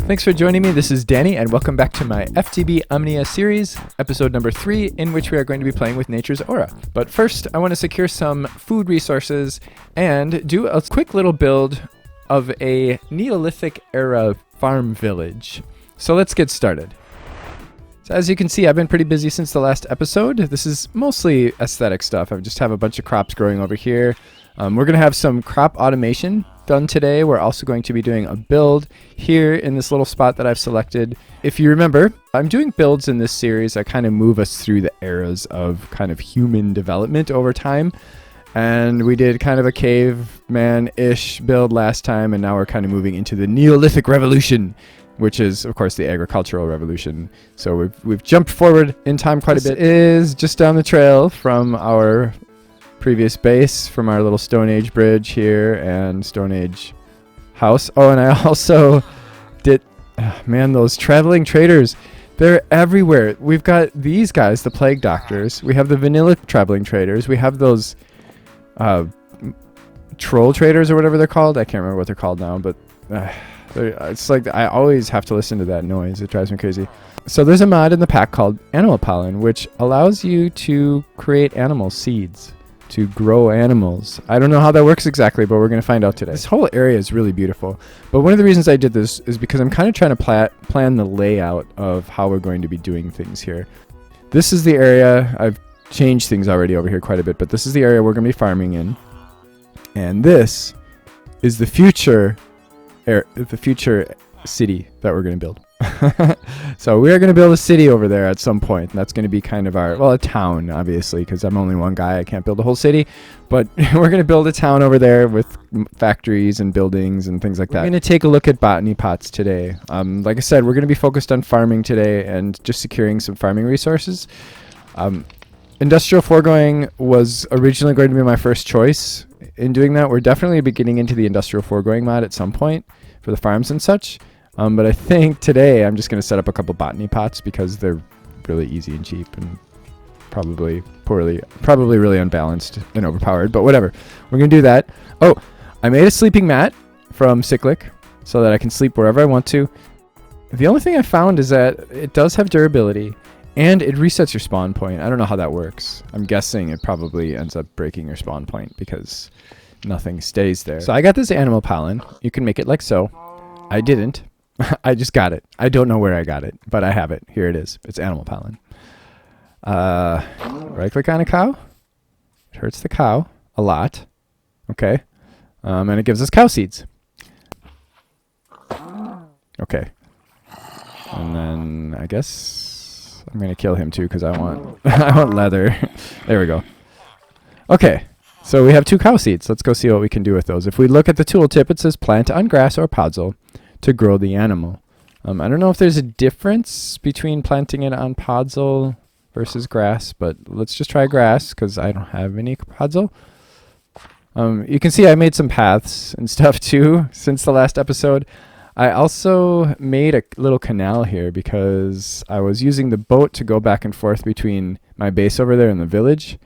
Thanks for joining me. This is Danny, and welcome back to my FTB Omnia series, episode number 3, in which we are going to be playing with nature's aura. But first, I want to secure some food resources and do a quick little build of a Neolithic era farm village. So let's get started. So as you can see, I've been pretty busy since the last episode. This is mostly aesthetic stuff. I just have a bunch of crops growing over here. We're going to have some crop automation done today. We're also going to be doing a build here in this little spot that I've selected. If you remember, I'm doing builds in this series. I kind of move us through the eras of kind of human development over time. And we did kind of a caveman-ish build last time, and now we're kind of moving into the Neolithic Revolution, which is, of course, the agricultural revolution. So we've jumped forward in time quite a bit. This is just down the trail from our previous base, from our little Stone Age bridge here and Stone Age house. Oh, and I also did, man, those traveling traders, they're everywhere. We've got these guys, the plague doctors. We have the vanilla traveling traders. We have those troll traders or whatever they're called. I can't remember what they're called now, but it's like I always have to listen to that noise. It drives me crazy. So there's a mod in the pack called Animal Pollen, which allows you to create animal seeds, to grow animals. I don't know how that works exactly, but we're going to find out today. This whole area is really beautiful. But one of the reasons I did this is because I'm kind of trying to plan the layout of how we're going to be doing things here. This is the area. I've changed things already over here quite a bit, but this is the area we're going to be farming in. And this is the future city that we're going to build. So we are going to build a city over there at some point, and that's going to be kind of our, well, a town, obviously, because I'm only one guy. I can't build a whole city, but we're going to build a town over there with factories and buildings and things like that. We're going to take a look at Botany Pots today. Like I said, we're going to be focused on farming today and just securing some farming resources. Industrial foregoing was originally going to be my first choice in doing that. We're definitely beginning into the industrial foregoing mod at some point for the farms and such. But I think today I'm just going to set up a couple botany pots because they're really easy and cheap and probably really unbalanced and overpowered, but whatever. We're going to do that. Oh, I made a sleeping mat from Cyclic so that I can sleep wherever I want to. The only thing I found is that it does have durability and it resets your spawn point. I don't know how that works. I'm guessing it probably ends up breaking your spawn point because nothing stays there. So I got this animal pollen. You can make it like so. I didn't. I just got it. I don't know where I got it, but I have it. Here it is. It's animal pollen. Right click on a cow. It hurts the cow a lot. Okay. And it gives us cow seeds. Okay. And then I guess I'm going to kill him too because I want I want leather. There we go. Okay. So we have 2 cow seeds. Let's go see what we can do with those. If we look at the tooltip, it says plant on grass or podzol to grow the animal. I don't know if there's a difference between planting it on podzol versus grass, but let's just try grass because I don't have any podzol. You can see I made some paths and stuff too since the last episode. I also made a little canal here because I was using the boat to go back and forth between my base over there and the village,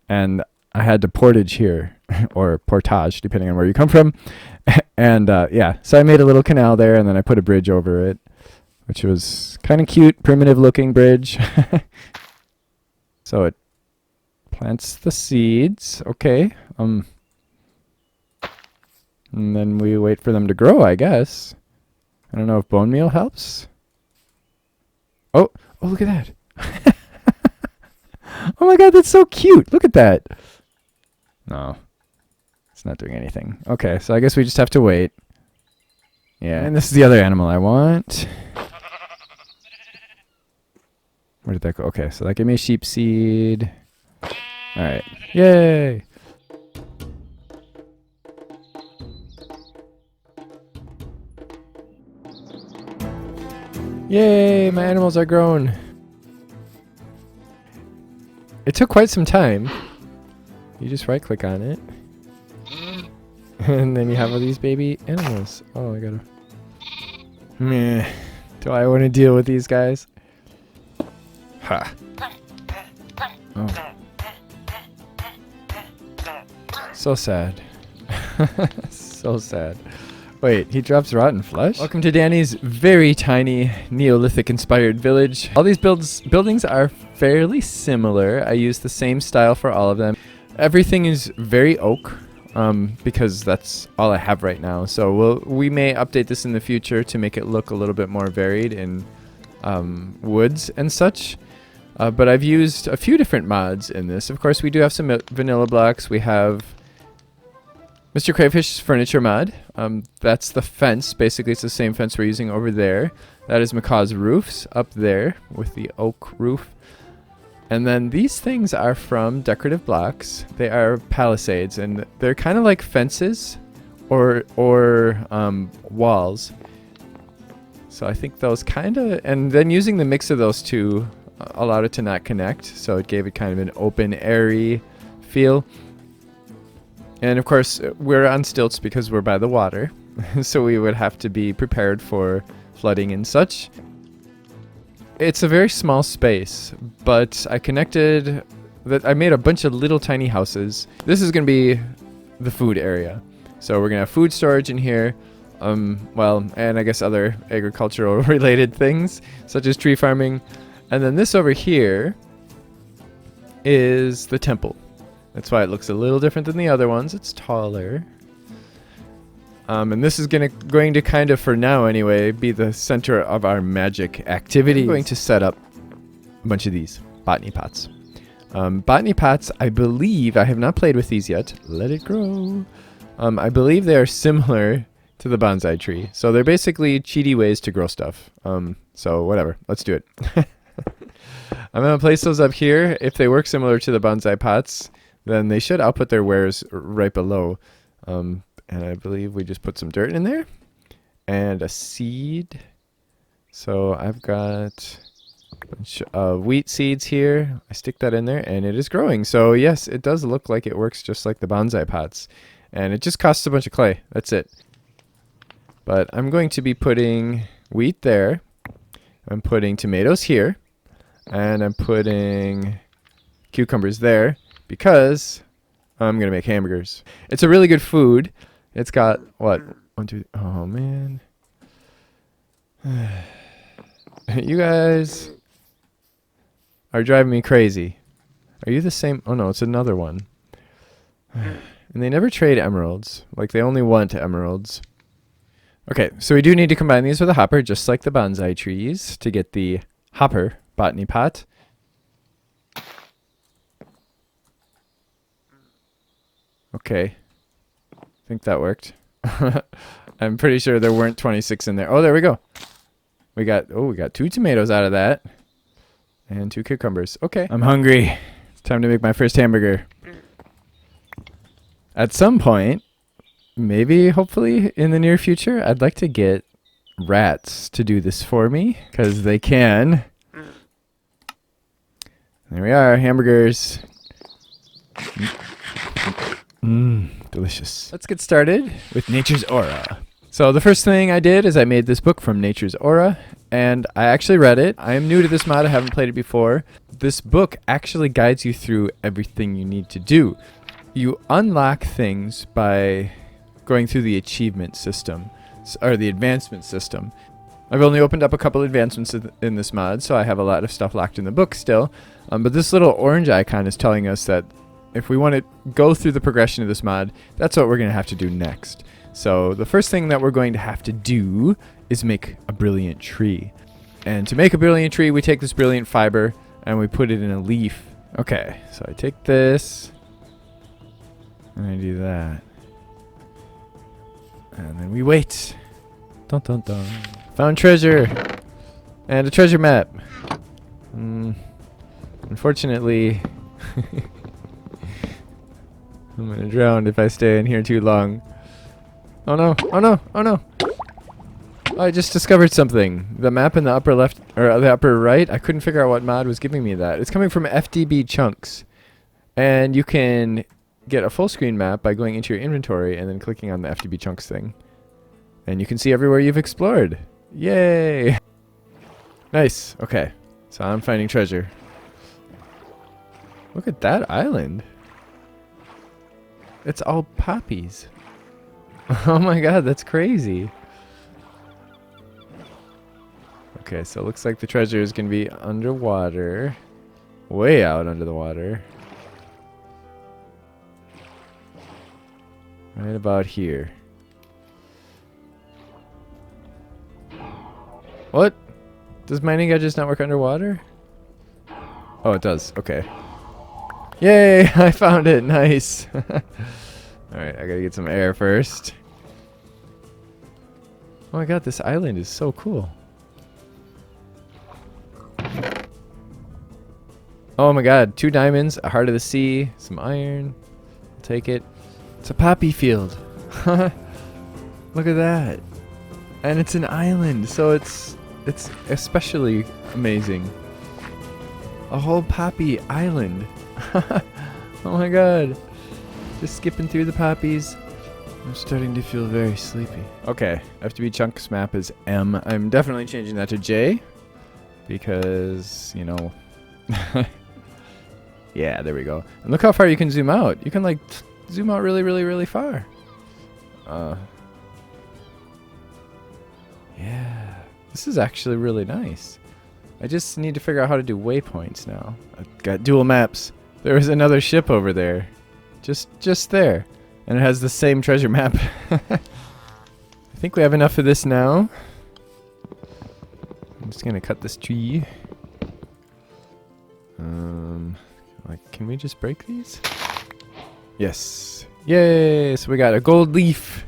and I had to portage here, or portage, depending on where you come from. And yeah, so I made a little canal there, and then I put a bridge over it, which was kind of cute, primitive-looking bridge. So it plants the seeds. Okay. And then we wait for them to grow, I guess. I don't know if bone meal helps. Oh, look at that. Oh my god, that's so cute. Look at that. No, it's not doing anything. Okay, so I guess we just have to wait. Yeah, and this is the other animal I want. Where did that go? Okay, so that gave me a sheep seed. All right, yay. Yay, my animals are grown. It took quite some time. You just right click on it. And then you have all these baby animals. Oh, I gotta... Meh. Do I want to deal with these guys? Ha. Oh. So sad. So sad. Wait, he drops rotten flesh? Welcome to Danny's very tiny Neolithic inspired village. All these buildings are fairly similar. I use the same style for all of them. Everything is very oak, because that's all I have right now. So we may update this in the future to make it look a little bit more varied in woods and such. But I've used a few different mods in this. Of course, we do have some vanilla blocks. We have Mr. Crayfish's furniture mod. That's the fence. Basically, it's the same fence we're using over there. That is Macaw's roofs up there with the oak roof. And then these things are from decorative blocks. They are palisades, and they're kind of like fences or walls. So I think those kind of, and then using the mix of those two allowed it to not connect. So it gave it kind of an open, airy feel. And of course, we're on stilts because we're by the water. So we would have to be prepared for flooding and such. It's a very small space, but I made a bunch of little tiny houses. This is going to be the food area. So we're going to have food storage in here. Well, and I guess other agricultural related things, such as tree farming. And then this over here is the temple. That's why it looks a little different than the other ones. It's taller. And this is going to kind of, for now anyway, be the center of our magic activity. I'm going to set up a bunch of these Botany Pots. Botany Pots, I believe, I have not played with these yet. Let it grow. I believe they are similar to the bonsai tree. So they're basically cheaty ways to grow stuff. So whatever, let's do it. I'm going to place those up here. If they work similar to the bonsai pots, then they should output their wares right below. And I believe we just put some dirt in there and a seed. So I've got a bunch of wheat seeds here. I stick that in there and it is growing. So yes, it does look like it works just like the bonsai pots. And it just costs a bunch of clay. That's it. But I'm going to be putting wheat there. I'm putting tomatoes here. And I'm putting cucumbers there because I'm going to make hamburgers. It's a really good food. It's got, what? 1, 2, oh man. You guys are driving me crazy. Are you the same? Oh no, it's another one. And they never trade emeralds. Like, they only want emeralds. Okay, so we do need to combine these with a hopper, just like the bonsai trees, to get the hopper botany pot. Okay. I think that worked. I'm pretty sure there weren't 26 in there. Oh, there we go. We got 2 tomatoes out of that. And 2 cucumbers. Okay. I'm hungry. It's time to make my first hamburger. At some point, maybe, hopefully, in the near future, I'd like to get rats to do this for me, because they can. There we are, hamburgers. Delicious. Let's get started with Nature's Aura. So the first thing I did is I made this book from Nature's Aura, and I actually read it. I am new to this mod, I haven't played it before. This book actually guides you through everything you need to do. You unlock things by going through the achievement system, or the advancement system. I've only opened up a couple advancements in this mod, so I have a lot of stuff locked in the book still. But this little orange icon is telling us that if we want to go through the progression of this mod, that's what we're going to have to do next. So the first thing that we're going to have to do is make a brilliant tree. And to make a brilliant tree, we take this brilliant fiber and we put it in a leaf. Okay, so I take this and I do that. And then we wait. Dun dun dun. Found treasure. And a treasure map. Unfortunately, I'm gonna drown if I stay in here too long. Oh no, oh no, oh no. Oh, I just discovered something. The map in the upper left, or the upper right, I couldn't figure out what mod was giving me that. It's coming from FTB chunks. And you can get a full screen map by going into your inventory and then clicking on the FTB chunks thing. And you can see everywhere you've explored. Yay! Nice. Okay. So I'm finding treasure. Look at that island. It's all poppies. Oh my god, that's crazy. Okay, so it looks like the treasure is going to be underwater. Way out under the water. Right about here. What? Does mining just not work underwater? Oh, it does. Okay. Yay! I found it. Nice. Alright, I gotta get some air first. Oh my god, this island is so cool. Oh my god, 2 diamonds, a heart of the sea, some iron. I'll take it. It's a poppy field. Look at that. And it's an island, so it's especially amazing. A whole poppy island. Oh my god. Just skipping through the poppies. I'm starting to feel very sleepy. Okay, FTB chunks map is M. I'm definitely changing that to J. Because, you know... Yeah, there we go. And look how far you can zoom out. You can, like, zoom out really, really, really far. Yeah. This is actually really nice. I just need to figure out how to do waypoints now. I've got dual maps. There is another ship over there. Just there. And it has the same treasure map. I think we have enough of this now. I'm just gonna cut this tree. Like, can we just break these? Yes. Yay! So we got a gold leaf.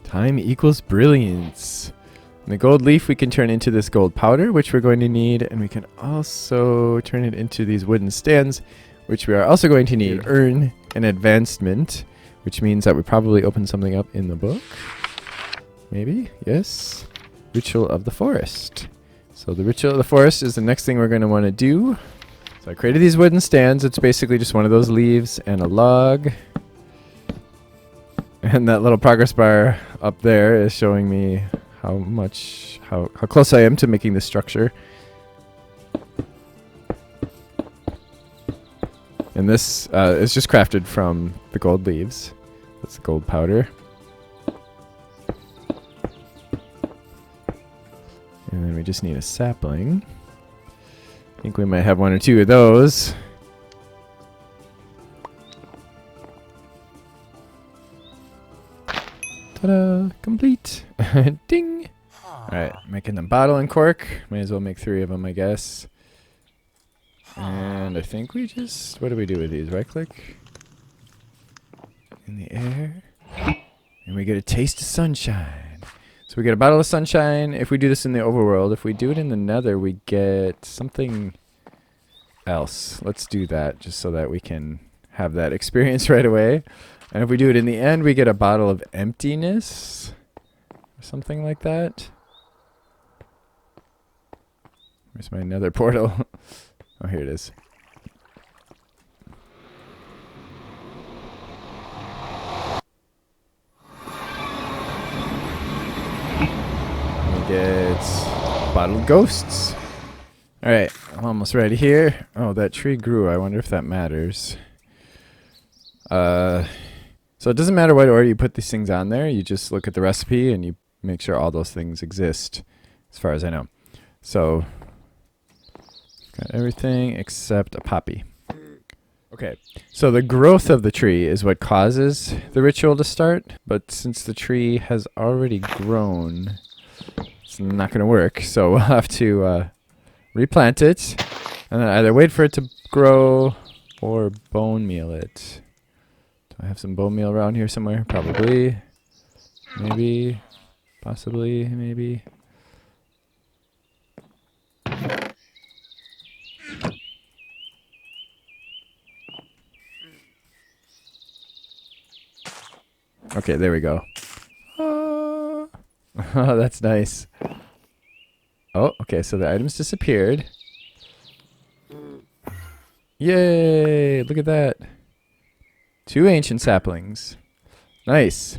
Time equals brilliance. And the gold leaf we can turn into this gold powder, which we're going to need, and we can also turn it into these wooden stands, which we are also going to need. Earn an advancement, which means that we probably open something up in the book. Maybe? Yes. Ritual of the Forest. So the Ritual of the Forest is the next thing we're going to want to do. So I created these wooden stands. It's basically just one of those leaves and a log. And that little progress bar up there is showing me how close I am to making this structure. And this is just crafted from the gold leaves. That's the gold powder. And then we just need a sapling. I think we might have 1 or 2 of those. Ta-da! Complete! Ding! Alright, making the bottle and cork. May as well make 3 of them, I guess. And I think we just... What do we do with these? Right click? In the air. And we get a taste of sunshine. So we get a bottle of sunshine if we do this in the overworld. If we do it in the nether, we get something else. Let's do that just so that we can have that experience right away. And if we do it in the end, we get a bottle of emptiness. Or something like that. Where's my nether portal? Oh, here it is. Get bottled ghosts. Alright, I'm almost ready here. Oh, that tree grew. I wonder if that matters. So it doesn't matter what order you put these things on there. You just look at the recipe and you make sure all those things exist, as far as I know. So, got everything except a poppy. Okay, so the growth of the tree is what causes the ritual to start. But since the tree has already grown... It's not going to work, so we'll have to replant it, and then either wait for it to grow or bone meal it. Do I have some bone meal around here somewhere? Probably. Maybe. Possibly. Maybe. Okay, there we go. Oh, that's nice. Oh, okay, so the items disappeared. Yay! Look at that. 2 ancient saplings. Nice.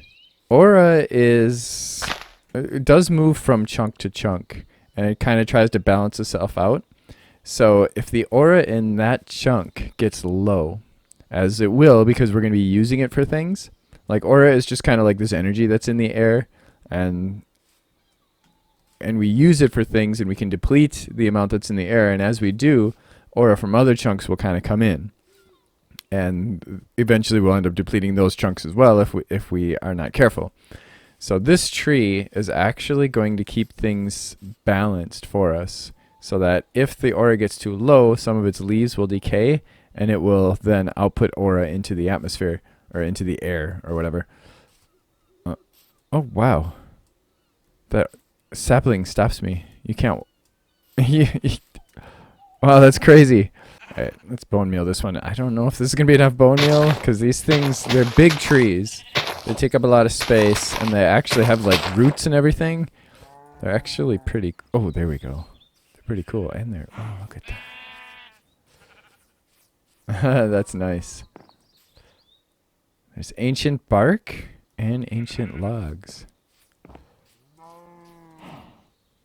Aura is... It does move from chunk to chunk, and it kind of tries to balance itself out. So if the aura in that chunk gets low, as it will because we're going to be using it for things, Like aura is just kind of like this energy that's in the air, and we use it for things, and we can deplete the amount that's in the air, and as we do, aura from other chunks will kind of come in, and eventually we'll end up depleting those chunks as well if we are not careful. So this tree is actually going to keep things balanced for us, so that if the aura gets too low, some of its leaves will decay, and it will then output aura into the atmosphere, or into the air, or whatever. Oh, wow. That sapling stops me. You can't... Wow, that's crazy. All right, let's bone meal this one. I don't know if this is going to be enough bone meal, because these things, they're big trees. They take up a lot of space, and they actually have, like, roots and everything. They're actually pretty... Oh, there we go. They're pretty cool. And they're... Oh, look at that. That's nice. There's ancient bark and ancient logs.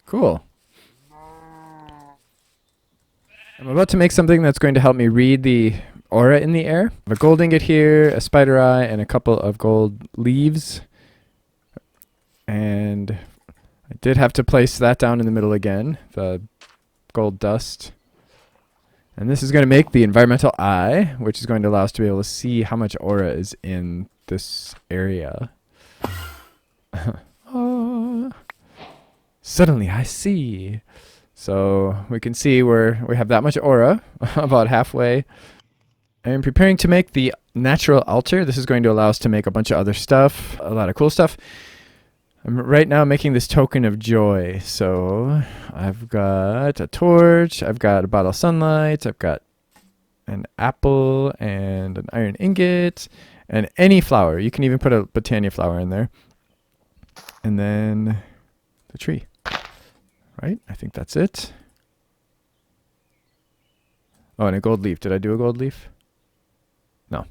Cool. I'm about to make something that's going to help me read the aura in the air. I have a gold ingot here, a spider eye, and a couple of gold leaves. And I did have to place that down in the middle again, the gold dust. And this is going to make the environmental eye, which is going to allow us to be able to see how much aura is in this area. Oh, suddenly I see. So we can see we have that much aura, about halfway. I'm preparing to make the natural altar. This is going to allow us to make a bunch of other stuff, a lot of cool stuff. I'm right now making this token of joy. So I've got a torch, I've got a bottle of sunlight, I've got an apple and an iron ingot, and any flower. You can even put a Botany flower in there. And then the tree. Right? I think that's it. Oh, and a gold leaf. Did I do a gold leaf? No.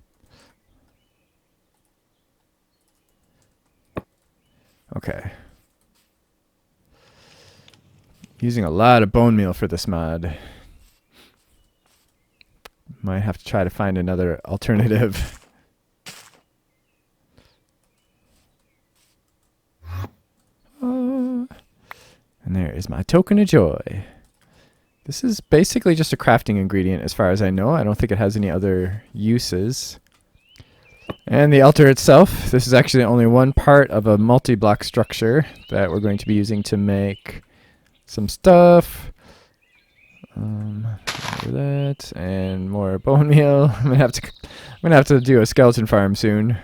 Okay. Using a lot of bone meal for this mod. Might have to try to find another alternative. And there is my token of joy. This is basically just a crafting ingredient as far as I know. I don't think it has any other uses. And the altar itself, this is actually only one part of a multi-block structure that we're going to be using to make some stuff. That and more bone meal. I'm gonna have to do a skeleton farm soon.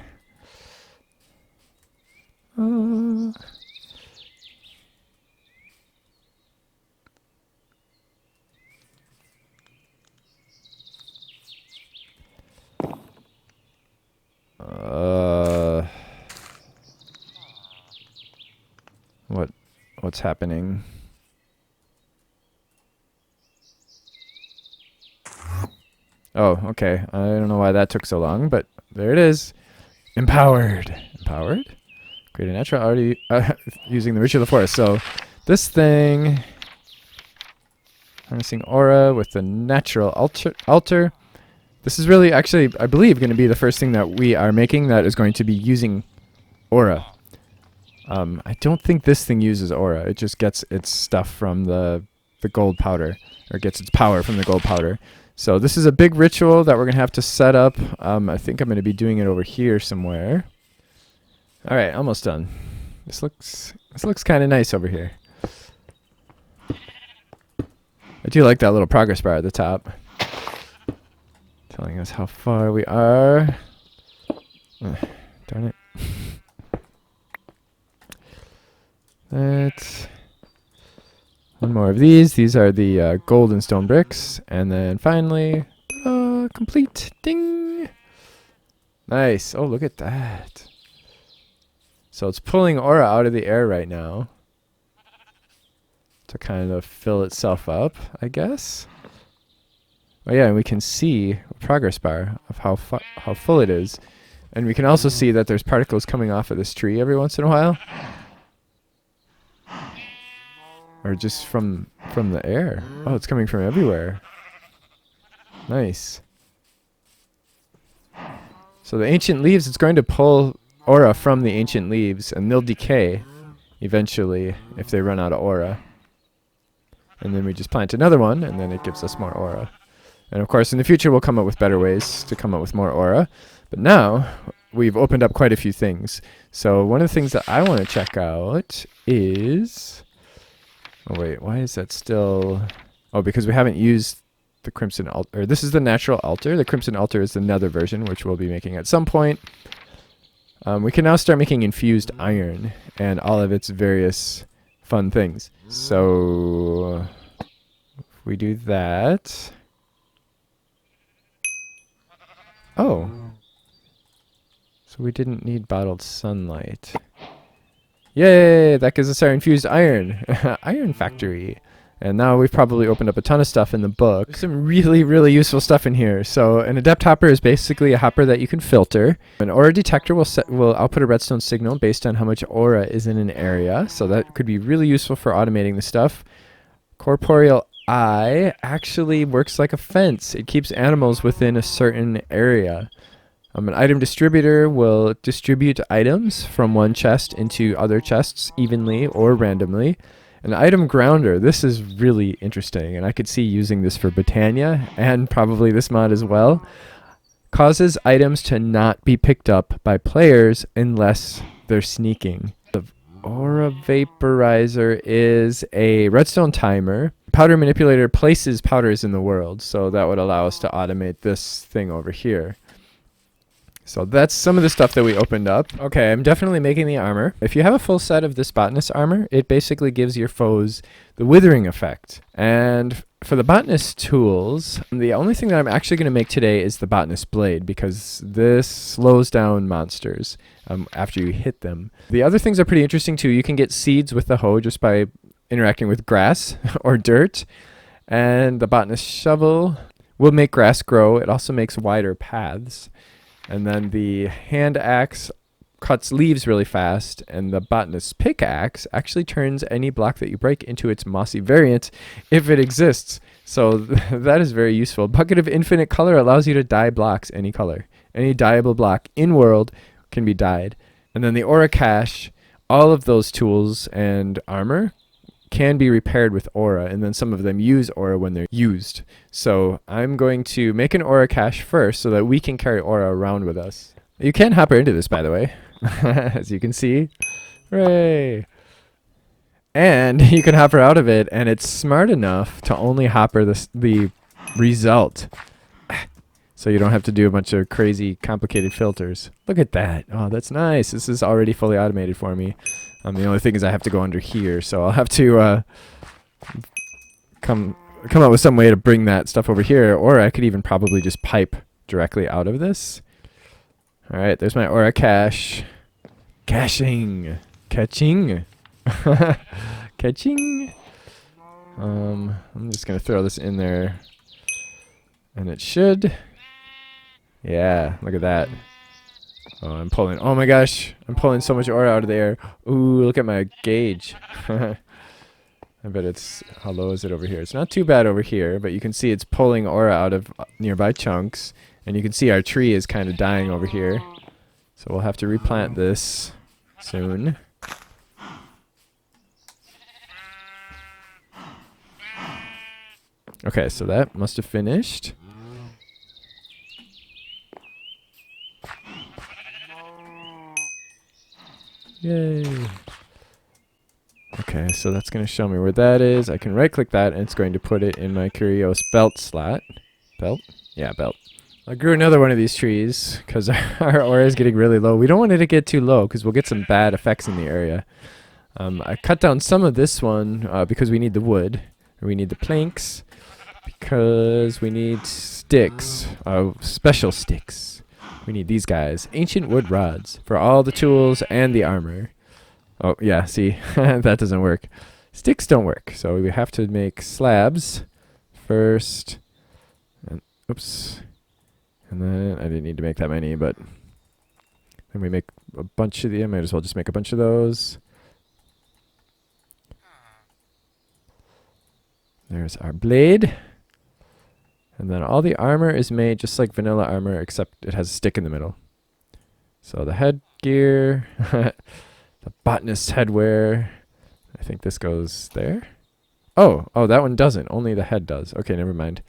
What's happening? Oh, okay. I don't know why that took so long, but there it is. Empowered. Empowered? Create a natural already using the ritual of the forest. So this thing, harnessing aura with the natural altar. This is really actually, I believe, going to be the first thing that we are making that is going to be using aura. I don't think this thing uses aura. It just gets its stuff from the gold powder, or gets its power from the gold powder. So this is a big ritual that we're going to have to set up. I think I'm going to be doing it over here somewhere. All right, almost done. This looks kind of nice over here. I do like that little progress bar at the top, telling us how far we are. Darn it. That's one more of these. These are the gold and stone bricks. And then finally, complete. Ding. Nice. Oh, look at that. So it's pulling aura out of the air right now to kind of fill itself up, I guess. Oh yeah, and we can see a progress bar of how full it is. And we can also see that there's particles coming off of this tree every once in a while. Or just from the air. Oh, it's coming from everywhere. Nice. So the ancient leaves, it's going to pull aura from the ancient leaves, and they'll decay eventually if they run out of aura. And then we just plant another one, and then it gives us more aura. And of course, in the future, we'll come up with better ways to come up with more aura. But now, we've opened up quite a few things. So one of the things that I want to check out is... Oh, wait, why is that still... Oh, because we haven't used the Crimson Altar. This is the natural altar. The Crimson Altar is the nether version, which we'll be making at some point. We can now start making Infused Iron and all of its various fun things. So if we do that... Oh. So we didn't need bottled sunlight. Yay! That gives us our Infused Iron. Iron Factory. And now we've probably opened up a ton of stuff in the book. There's some really, really useful stuff in here. So an adept hopper is basically a hopper that you can filter. An aura detector will output a redstone signal based on how much aura is in an area. So that could be really useful for automating the stuff. Corporeal eye actually works like a fence. It keeps animals within a certain area. An item distributor will distribute items from one chest into other chests evenly or randomly. An item grounder, this is really interesting, and I could see using this for Botania, and probably this mod as well. Causes items to not be picked up by players unless they're sneaking. The Aura Vaporizer is a redstone timer. Powder manipulator places powders in the world, so that would allow us to automate this thing over here. So that's some of the stuff that we opened up. Okay, I'm definitely making the armor. If you have a full set of this Botanist Armor, it basically gives your foes the withering effect. And for the Botanist tools, the only thing that I'm actually going to make today is the Botanist Blade, because this slows down monsters after you hit them. The other things are pretty interesting too. You can get seeds with the hoe just by interacting with grass or dirt. And the Botanist Shovel will make grass grow. It also makes wider paths. And then the hand axe cuts leaves really fast, and the botanist's pickaxe actually turns any block that you break into its mossy variant if it exists. So that is very useful. Bucket of infinite color allows you to dye blocks any color. Any dyeable block in world can be dyed. And then the Auracache, all of those tools and armor can be repaired with aura, and then some of them use aura when they're used. So I'm going to make an Auracache first so that we can carry aura around with us. You can hopper into this, by the way, as you can see. Hooray! And you can hopper out of it, and it's smart enough to only hopper the result. So you don't have to do a bunch of crazy complicated filters. Look at that. Oh, that's nice. This is already fully automated for me. The only thing is I have to go under here, so I'll have to come up with some way to bring that stuff over here, or I could even probably just pipe directly out of this. All right, there's my Auracache. Catching. I'm just going to throw this in there, and it should. Yeah, look at that. Oh, I'm pulling. Oh my gosh, I'm pulling so much aura out of the air. Ooh, look at my gauge. I bet it's, how low is it over here? It's not too bad over here, but you can see it's pulling aura out of nearby chunks. And you can see our tree is kind of dying over here. So we'll have to replant this soon. Okay, so that must have finished. Yay. Okay, so that's going to show me where that is. I can right click that and it's going to put it in my Curios belt slot. Belt? Yeah, belt. I grew another one of these trees because our aura is getting really low. We don't want it to get too low because we'll get some bad effects in the area. I cut down some of this one because we need the wood. Or we need the planks because we need sticks. Special sticks. We need these guys. Ancient wood rods for all the tools and the armor. Oh, yeah, see, that doesn't work. Sticks don't work, so we have to make slabs first. And, oops. And then, I didn't need to make that many, but then we make a bunch of them. I might as well just make a bunch of those. There's our blade. And then all the armor is made just like vanilla armor, except it has a stick in the middle. So the headgear, the botanist headwear. I think this goes there. Oh, that one doesn't. Only the head does. Okay, never mind.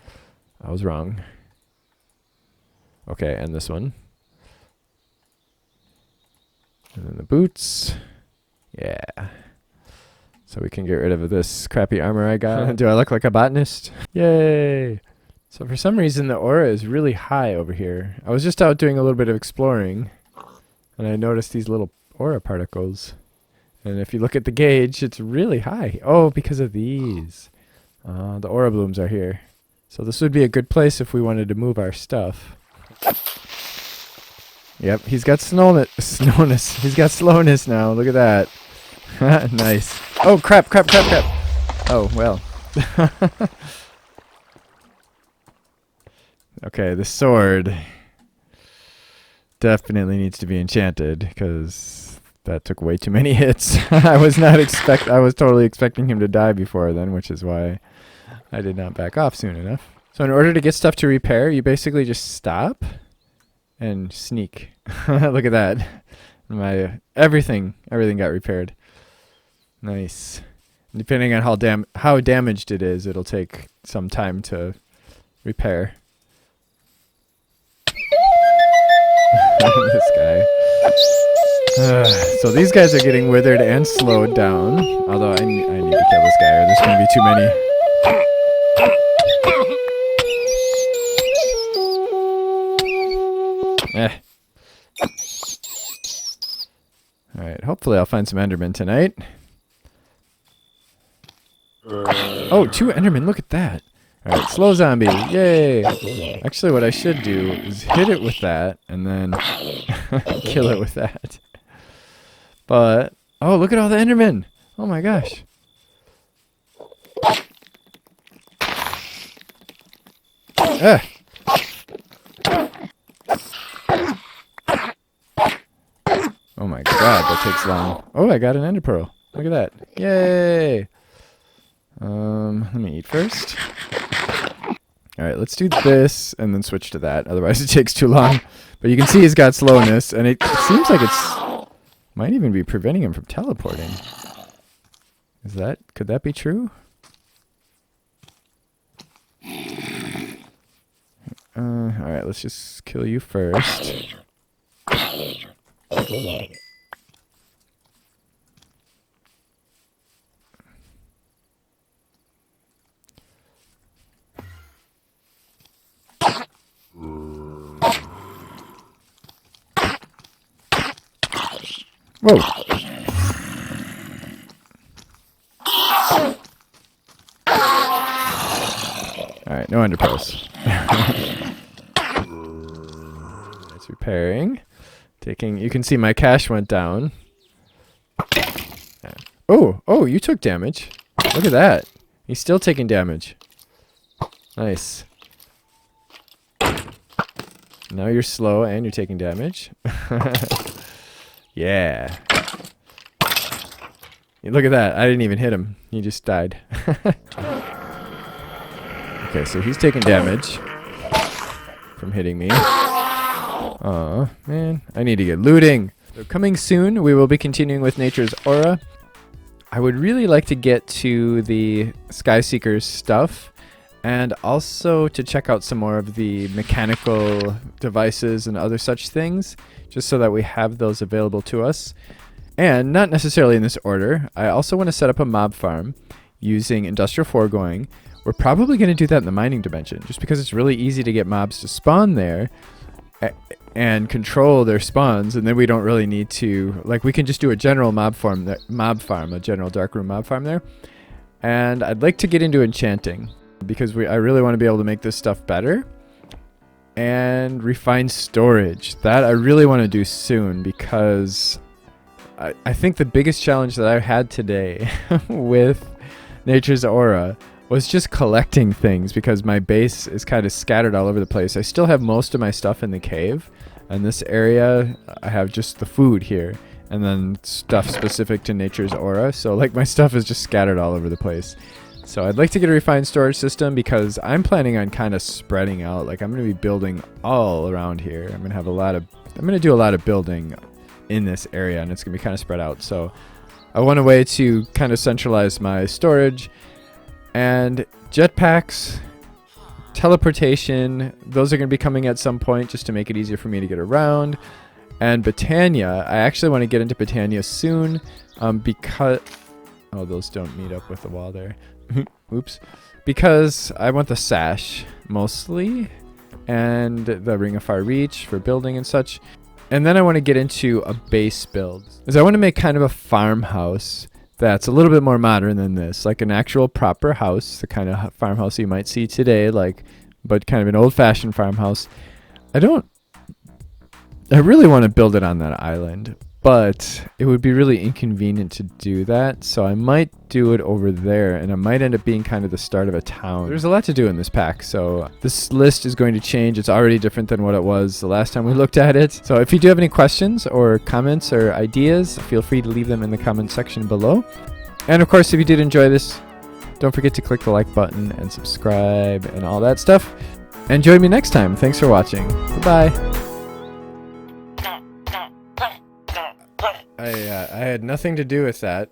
I was wrong. Okay, and this one. And then the boots. Yeah. So we can get rid of this crappy armor I got. Do I look like a botanist? Yay! So for some reason the aura is really high over here. I was just out doing a little bit of exploring, and I noticed these little aura particles. And if you look at the gauge, it's really high. Oh, because of these. The aura blooms are here. So this would be a good place if we wanted to move our stuff. Yep, he's got slowness. He's got slowness now. Look at that. Nice. Oh, crap. Oh, well. Okay, the sword definitely needs to be enchanted because that took way too many hits. I was totally expecting him to die before then, which is why I did not back off soon enough. So in order to get stuff to repair, you basically just stop and sneak. Look at that. Everything got repaired. Nice. Depending on how damaged it is, it'll take some time to repair. This guy. So these guys are getting withered and slowed down. Although I need to kill this guy or there's going to be too many. Alright, hopefully I'll find some Endermen tonight. Oh, 2 Endermen, look at that. Alright, slow zombie, yay! Actually, what I should do is hit it with that, and then kill it with that. But, oh, look at all the Endermen! Oh my gosh. Oh my god, that takes long. Oh, I got an ender pearl. Look at that. Yay! Let me eat first. Alright, let's do this and then switch to that. Otherwise it takes too long. But you can see he's got slowness, and it seems like might even be preventing him from teleporting. Could that be true? Alright, let's just kill you first. Whoa. Alright, no ender pearls. It's repairing. You can see my cash went down. Oh, you took damage. Look at that. He's still taking damage. Nice. Now you're slow and you're taking damage. Yeah. Look at that. I didn't even hit him. He just died. Okay, so he's taking damage from hitting me. Aw, man. I need to get looting. So coming soon, we will be continuing with Nature's Aura. I would really like to get to the Skyseeker's stuff and also to check out some more of the mechanical devices and other such things, just so that we have those available to us. And not necessarily in this order, I also want to set up a mob farm using industrial foregoing. We're probably going to do that in the mining dimension, just because it's really easy to get mobs to spawn there and control their spawns, and then we don't really need to, we can just do a general mob farm, a general darkroom mob farm there. And I'd like to get into enchanting, because I really want to be able to make this stuff better. And refine storage. That I really want to do soon, because I think the biggest challenge that I had today with Nature's Aura was just collecting things, because my base is kind of scattered all over the place. I still have most of my stuff in the cave, and this area I have just the food here, and then stuff specific to Nature's Aura. So my stuff is just scattered all over the place. So I'd like to get a refined storage system, because I'm planning on kind of spreading out. I'm going to be building all around here. I'm going to have a lot of I'm going to do a lot of building in this area, and it's going to be kind of spread out. So I want a way to kind of centralize my storage. And jetpacks, teleportation, those are going to be coming at some point just to make it easier for me to get around. And Botania, I actually want to get into Botania soon because... Oh, those don't meet up with the wall there. Oops. Because I want the sash mostly, and the Ring of Far Reach for building and such. And then I want to get into a base build, because I want to make kind of a farmhouse that's a little bit more modern than this, like an actual proper house, the kind of farmhouse you might see today, like, but kind of an old-fashioned farmhouse. I really want to build it on that island, but it would be really inconvenient to do that, so I might do it over there, and it might end up being kind of the start of a town. There's a lot to do in this pack, so this list is going to change. It's already different than what it was the last time we looked at it. So if you do have any questions or comments or ideas, feel free to leave them in the comment section below. And of course, if you did enjoy this, don't forget to click the like button and subscribe and all that stuff. And join me next time. Thanks for watching. Bye-bye. I had nothing to do with that.